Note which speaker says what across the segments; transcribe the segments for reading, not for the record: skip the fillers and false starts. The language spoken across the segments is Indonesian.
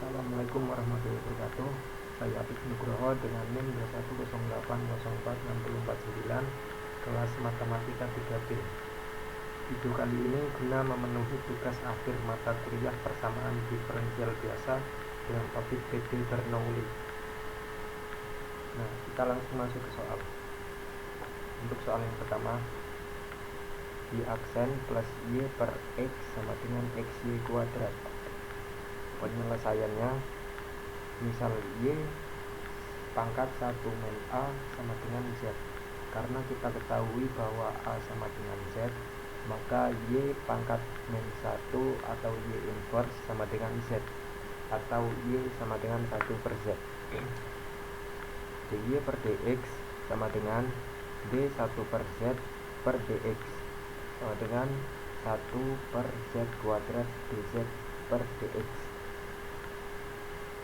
Speaker 1: Assalamualaikum warahmatullahi wabarakatuh. Saya Apik Nugroho dengan NIM 2108046449, kelas Matematika 3B. Video kali ini guna memenuhi tugas akhir mata kuliah persamaan diferensial biasa dengan topik PD Bernoulli. Nah, kita langsung masuk ke soal. Untuk soal yang pertama, y aksen plus y per x sama dengan xy kuadrat. Penyelesaiannya, misal y pangkat 1 min a sama dengan z. Karena kita ketahui bahwa a sama dengan z, maka y pangkat min 1 atau y inverse sama dengan z, atau y sama dengan 1 per z. dy per dx sama dengan d1 per z per dx sama dengan 1 per z kuadrat dz per dx.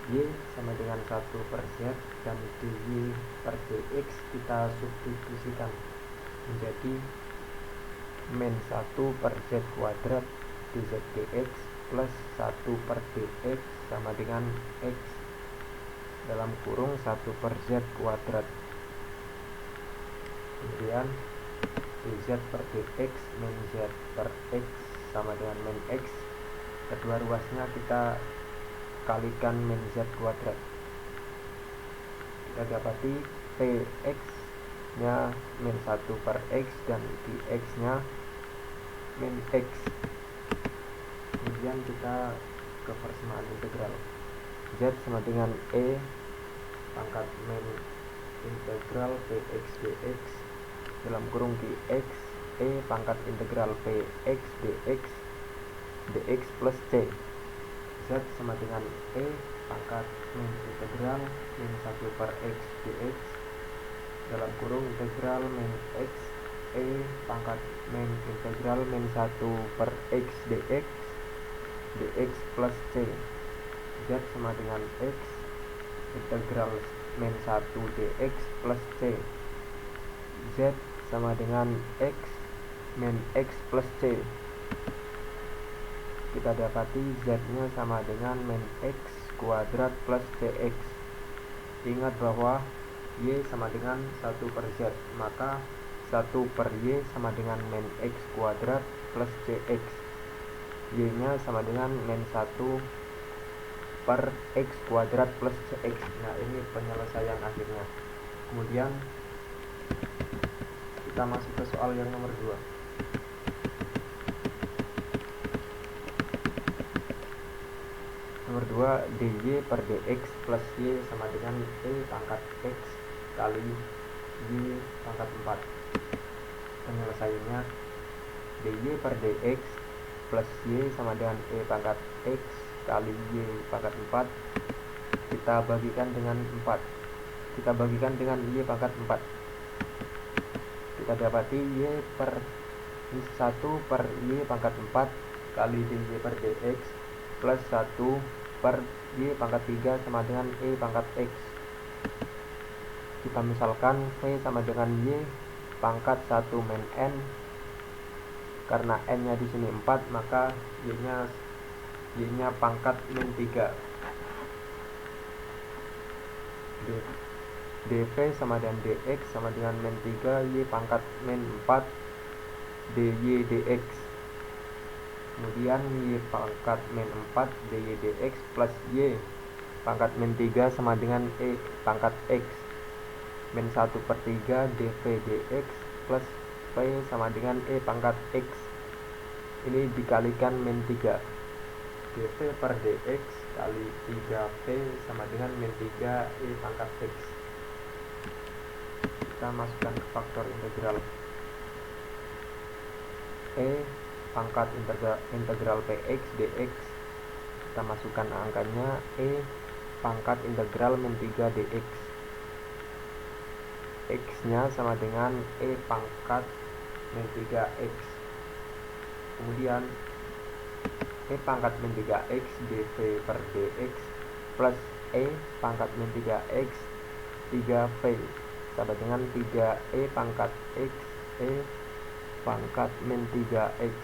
Speaker 1: Y sama dengan 1 per z dan dy per dx kita substitusikan menjadi min 1 per z kuadrat dz dx plus 1 per dx sama dengan x dalam kurung 1 per z kuadrat. Kemudian dz per dx min z per x sama dengan min x. Kedua ruasnya kita kalikan min z kuadrat. Kita dapati px nya min 1 per x dan dx nya min x. Kemudian kita ke persamaan integral. Z sama dengan e pangkat min integral px dx dalam kurung dx e pangkat integral px dx dx plus c. Z sama dengan e pangkat min integral min 1 per x dx dalam kurung integral min x e pangkat min integral min 1 per x dx dx plus c. Z sama dengan x integral min 1 dx plus c. Z sama dengan x min x plus c. Kita dapati z-nya sama dengan min x kuadrat plus cx. Ingat bahwa y sama dengan 1 per z, maka 1 per y sama dengan min x kuadrat plus cx. Y-nya sama dengan min 1 per x kuadrat plus cx. Nah, ini penyelesaian akhirnya. Kemudian kita masuk ke soal yang nomor 2. Nomor 2, dy per dx plus y sama dengan e pangkat x kali y pangkat 4. Penyelesaiannya, dy per dx plus y sama dengan e pangkat x kali y pangkat 4 kita bagikan dengan 4. Kita bagikan dengan y pangkat 4. Kita dapati y per 1 per y pangkat 4 kali dy per dx plus 1 per y pangkat 3 sama dengan e pangkat x. Kita misalkan v sama dengan y pangkat 1 min n. Karena n nya di sini 4, maka y nya pangkat min 3. dv sama dengan dx sama dengan min 3 y pangkat min 4 dy dx. Kemudian y pangkat min 4 dy dx plus y pangkat min 3 sama dengan e pangkat x min 1 per 3 dv dx plus v sama dengan e pangkat x. Ini dikalikan min 3. dv per dx kali 3v sama dengan min 3 e pangkat x. Kita masukkan ke faktor integral. E pangkat integral px dx, kita masukkan angkanya e pangkat integral min 3 dx. X nya sama dengan e pangkat min 3x. Kemudian e pangkat min 3x dv per dx plus e pangkat min 3x 3v sama dengan 3e pangkat x e pangkat min 3x.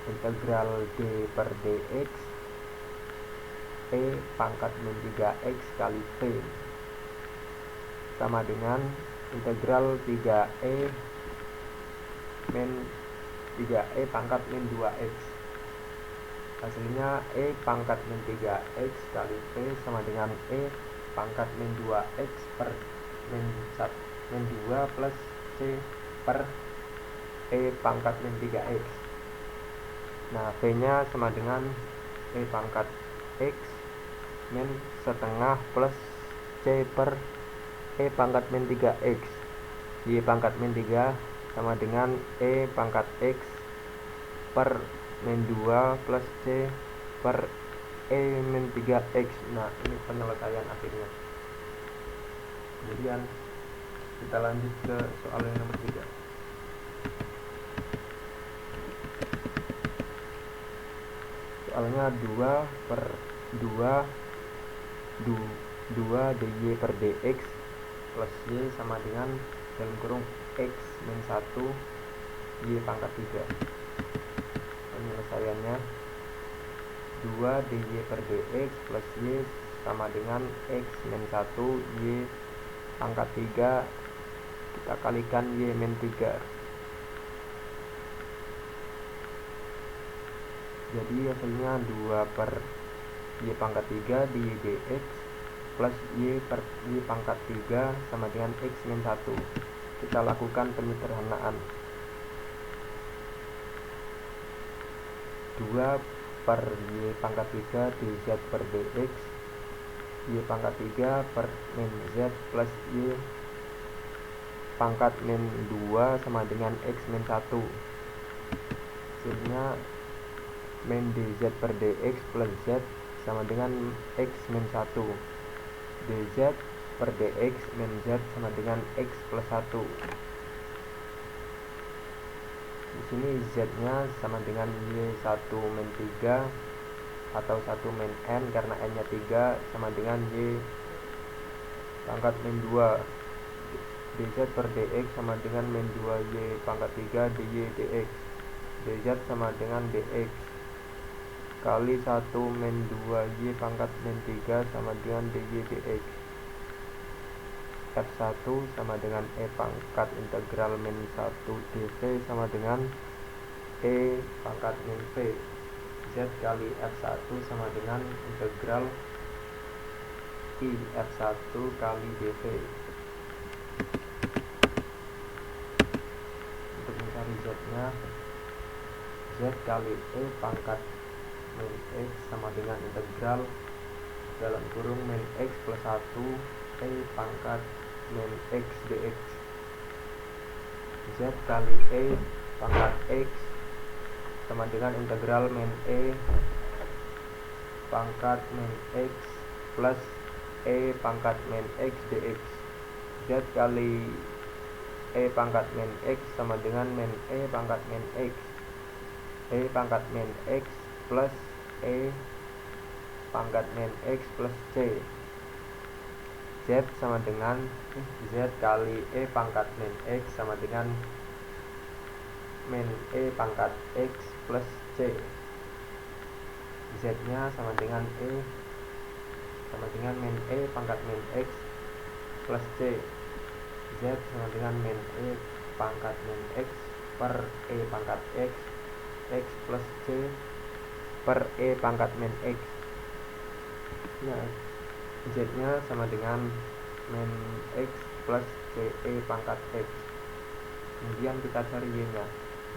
Speaker 1: Integral d per dx E pangkat min 3x kali V sama dengan integral 3e min 3e pangkat min 2x. Hasilnya E pangkat min 3x kali V sama dengan E pangkat min 2x per min 2 plus C per E pangkat min 3x. Nah, V nya sama dengan E pangkat X min setengah plus C per E pangkat min 3x. Y pangkat min 3 sama dengan E pangkat X per min 2 plus C per E min 3x. Nah, ini penyelesaian akhirnya. Kemudian kita lanjut ke soal yang nomor 3. Soalnya 2 per 2 dy per dx plus y sama dengan dalam kurung x min 1 y pangkat 3. Penyelesaiannya 2 dy per dx plus y sama dengan x min 1 y pangkat 3 kita kalikan y min 3. Jadi hasilnya 2 per y pangkat 3 dy dx plus y per y pangkat 3 sama dengan x min 1. Kita lakukan penyederhanaan. 2 per y pangkat 3 dz per dx y pangkat 3 per min z plus y pangkat min 2 sama dengan x min 1. Hasilnya min dz per dx plus z sama dengan x min 1. dz per dx min z sama dengan x plus 1. Di sini z-nya sama dengan y1 min 3 atau 1 min n karena n-nya 3 sama dengan y pangkat min 2. dz per dx sama dengan min 2y pangkat 3 dy dx. dz sama dengan dx kali 1 min 2y pangkat min 3 sama dengan dy dx. F1 sama dengan E pangkat integral min 1 dv sama dengan E pangkat min V. Z kali F1 sama dengan integral I F1 kali dv. Untuk mencari Z nya, Z kali E pangkat min x sama dengan integral dalam kurung min x plus 1 E pangkat min x dx. Z kali E pangkat x sama dengan integral min E pangkat min x plus E pangkat min x dx. Z kali E pangkat min x sama dengan min E pangkat min x. E pangkat min x plus E pangkat min x plus C. Z sama dengan Z kali E pangkat min x sama dengan min E pangkat x plus C. Z nya sama dengan E sama dengan min E pangkat min x plus C. Z sama dengan min E pangkat min x per E pangkat x plus C per E pangkat min x. Nah, Z nya sama dengan min x plus CE pangkat x. Kemudian kita cari Y nya.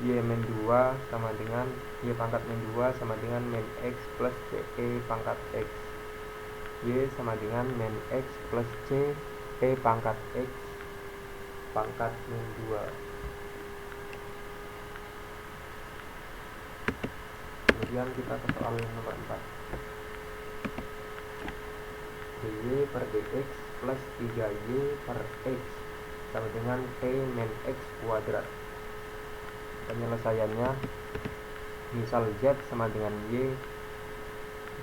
Speaker 1: Y min 2 sama dengan Y pangkat min 2 sama dengan min x plus CE pangkat x. Y sama dengan min x plus C E pangkat x pangkat min 2. Kemudian kita ke soal yang nomor 4. dy per dx plus 3y per x sama dengan t min x kuadrat. Penyelesaiannya, misal z sama dengan y,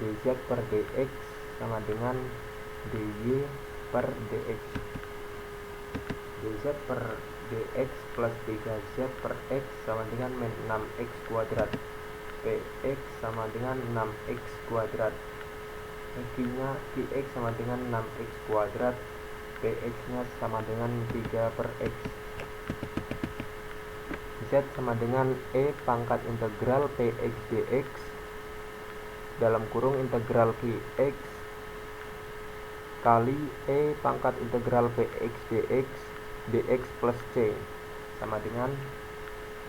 Speaker 1: dz per dx sama dengan dy per dx. dz per dx plus 3z per x sama dengan min 6x kuadrat. Px sama dengan 6x kuadrat. Qx sama dengan 6x kuadrat, Px nya sama dengan 3 per x. Z sama dengan E pangkat integral Px dx dalam kurung integral Qx kali E pangkat integral Px dx plus C sama dengan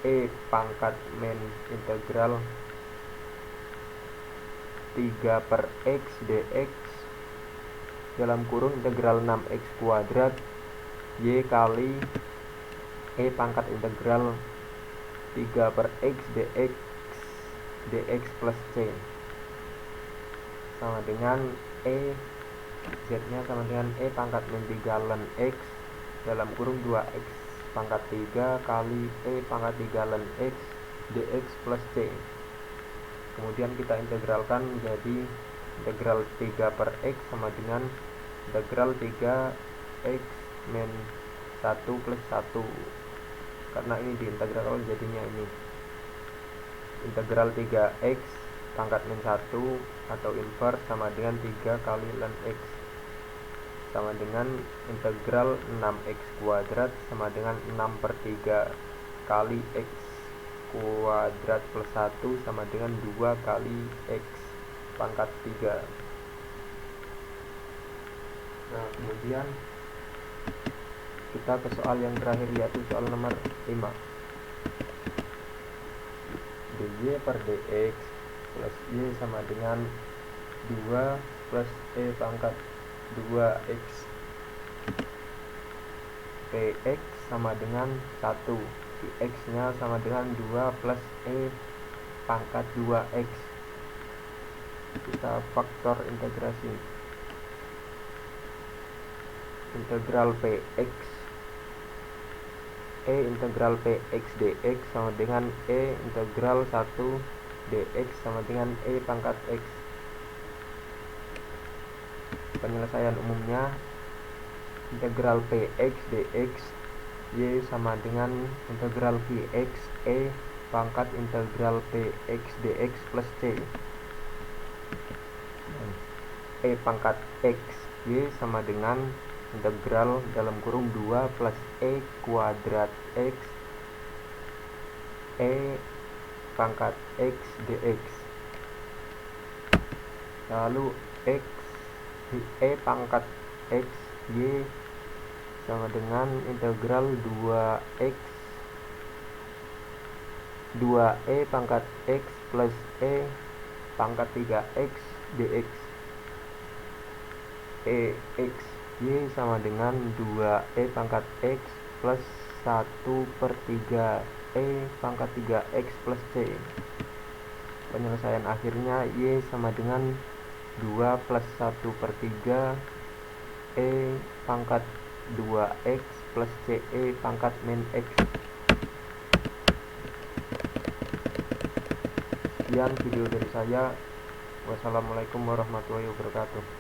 Speaker 1: E pangkat min integral 3 per x dx dalam kurung integral 6x kuadrat Y kali E pangkat integral 3 per x dx plus C sama dengan E, Z nya sama dengan E pangkat min 3 ln x dalam kurung 2x pangkat 3 kali E pangkat 3 ln x dx plus C. Kemudian kita integralkan menjadi integral 3 per x sama dengan integral 3x min 1 plus 1, karena ini diintegral jadinya ini integral 3x pangkat min 1 atau inverse sama dengan 3 kali ln x sama dengan integral 6x kuadrat sama dengan 6 per 3 kali x kuadrat plus 1 sama dengan 2 kali x pangkat 3. Nah, kemudian kita ke soal yang terakhir, yaitu soal nomor 5. dy per dx plus y sama dengan 2 plus e pangkat 2x. Px sama dengan 1, Qx nya sama dengan 2 plus e pangkat 2x. Kita faktor integrasi. Integral Px E integral Px dx sama dengan E integral 1 dx sama dengan E pangkat x. Penyelesaian umumnya integral Px dx Y sama dengan integral Qx E pangkat integral Px dx plus C. E pangkat x Y sama dengan integral dalam kurung 2 plus E kuadrat x E pangkat x dx. Lalu x E pangkat x Y sama dengan integral 2e pangkat x plus E pangkat 3x dx. X Y sama dengan 2e pangkat x plus 1 per 3 E pangkat 3x plus C. Penyelesaian akhirnya Y sama dengan 2 plus 1 per 3 E pangkat 2x plus CE pangkat min x. Sekian video dari saya. Wassalamualaikum warahmatullahi wabarakatuh.